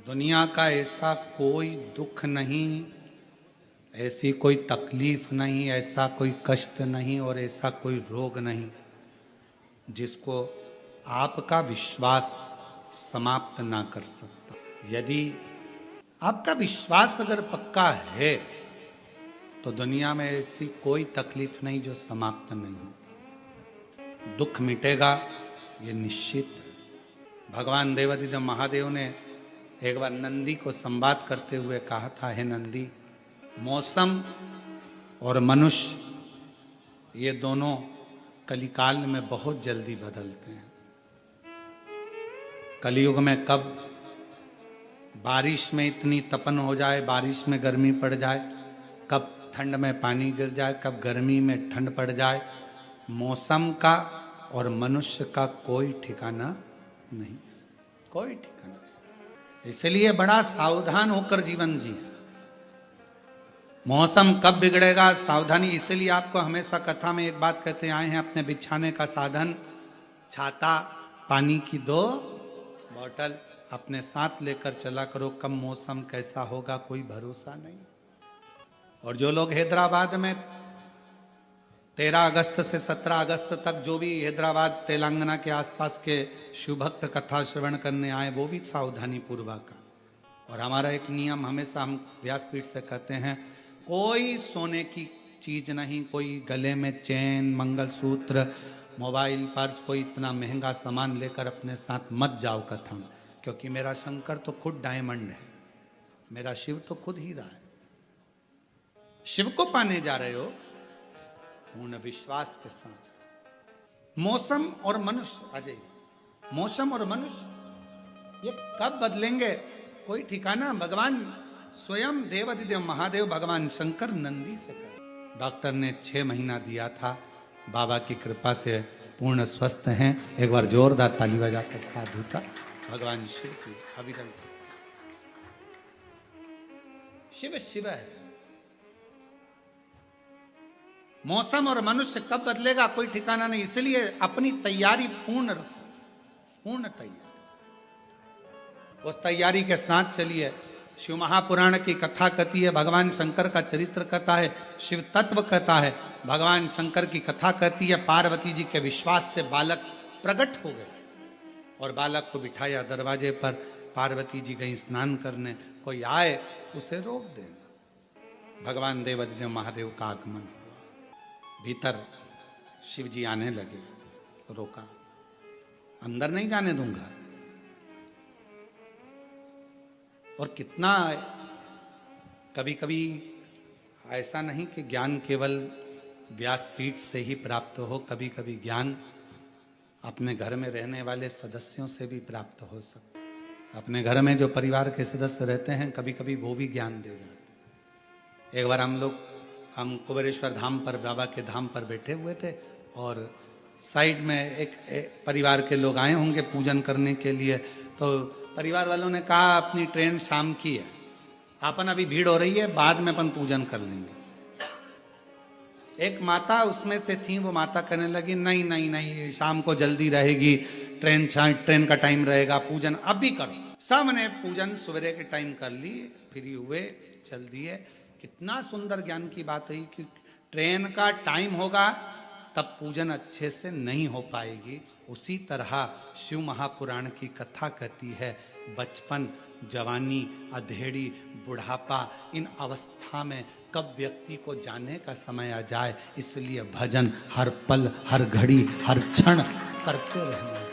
दुनिया का ऐसा कोई दुख नहीं, ऐसी कोई तकलीफ नहीं, ऐसा कोई कष्ट नहीं और ऐसा कोई रोग नहीं जिसको आपका विश्वास समाप्त ना कर सकता। यदि आपका विश्वास अगर पक्का है तो दुनिया में ऐसी कोई तकलीफ नहीं जो समाप्त नहीं हो। दुख मिटेगा ये निश्चित है। भगवान देवादिदेव महादेव ने एक बार नंदी को संवाद करते हुए कहा था, हे नंदी, मौसम और मनुष्य ये दोनों कलिकाल में बहुत जल्दी बदलते हैं। कलयुग में कब बारिश में इतनी तपन हो जाए, बारिश में गर्मी पड़ जाए, कब ठंड में पानी गिर जाए, कब गर्मी में ठंड पड़ जाए, मौसम का और मनुष्य का कोई ठिकाना नहीं, कोई ठिकाना। इसलिए बड़ा सावधान होकर जीवन जिए। मौसम कब बिगड़ेगा, सावधानी। इसलिए आपको हमेशा कथा में एक बात कहते आए हैं, अपने बिछाने का साधन, छाता, पानी की 2 बॉटल अपने साथ लेकर चला करो। कब मौसम कैसा होगा कोई भरोसा नहीं। और जो लोग हैदराबाद में 13 अगस्त से 17 अगस्त तक जो भी हैदराबाद तेलंगाना के आसपास के शिवभक्त कथा श्रवण करने आए, वो भी सावधानी पूर्वक। और हमारा एक नियम हमेशा हम व्यासपीठ से कहते हैं, कोई सोने की चीज नहीं, कोई गले में चेन, मंगलसूत्र, मोबाइल, पर्स, कोई इतना महंगा सामान लेकर अपने साथ मत जाओ कथा में। क्योंकि मेरा शंकर तो खुद डायमंड है, मेरा शिव तो खुद हीरा है। शिव को पाने जा रहे हो पूर्ण विश्वास के साथ। मौसम और मनुष्य, अजय, मौसम और मनुष्य ये कब बदलेंगे कोई ठिकाना। भगवान स्वयं देवादिदेव महादेव भगवान शंकर नंदी से कहे। डॉक्टर ने 6 महीना दिया था, बाबा की कृपा से पूर्ण स्वस्थ हैं। एक बार जोरदार ताली बजाकर साधु का भगवान शिव की अविरल। शिव शिव है। मौसम और मनुष्य कब बदलेगा कोई ठिकाना नहीं। इसलिए अपनी तैयारी पूर्ण रखो, पूर्ण तैयारी। उस तैयारी के साथ चलिए। शिव महापुराण की कथा कहती है, भगवान शंकर का चरित्र कथा है, शिव तत्व कथा है। भगवान शंकर की कथा कहती है, पार्वती जी के विश्वास से बालक प्रकट हो गए और बालक को बिठाया दरवाजे पर। पार्वती जी गई स्नान करने, कोई आए उसे रोक देना। भगवान देवादिदेव महादेव का आगमन हुआ। भीतर शिव जी आने लगे, रोका, अंदर नहीं जाने दूंगा। और कितना कभी कभी ऐसा नहीं कि ज्ञान केवल व्यासपीठ से ही प्राप्त हो, कभी कभी ज्ञान अपने घर में रहने वाले सदस्यों से भी प्राप्त हो सकता है। अपने घर में जो परिवार के सदस्य रहते हैं, कभी कभी वो भी ज्ञान दे जाते हैं। एक बार हम कुबेरेश्वर धाम पर, बाबा के धाम पर बैठे हुए थे और साइड में एक परिवार के लोग आए होंगे पूजन करने के लिए। तो परिवार वालों ने कहा, अपनी ट्रेन शाम की है, अपन अभी भीड़ हो रही है, बाद में अपन पूजन कर लेंगे। एक माता उसमें से थी, वो माता कहने लगी, नहीं नहीं नहीं, शाम को जल्दी रहेगी, ट्रेन का टाइम रहेगा, पूजन अभी करो। सब ने पूजन सवेरे के टाइम कर ली, फ्री हुए, चल दिए। कितना सुंदर ज्ञान की बात हुई कि ट्रेन का टाइम होगा तब पूजन अच्छे से नहीं हो पाएगी। उसी तरह शिव महापुराण की कथा कहती है, बचपन, जवानी, अधेड़ी, बुढ़ापा, इन अवस्था में कब व्यक्ति को जाने का समय आ जाए। इसलिए भजन हर पल, हर घड़ी, हर क्षण करते रहना।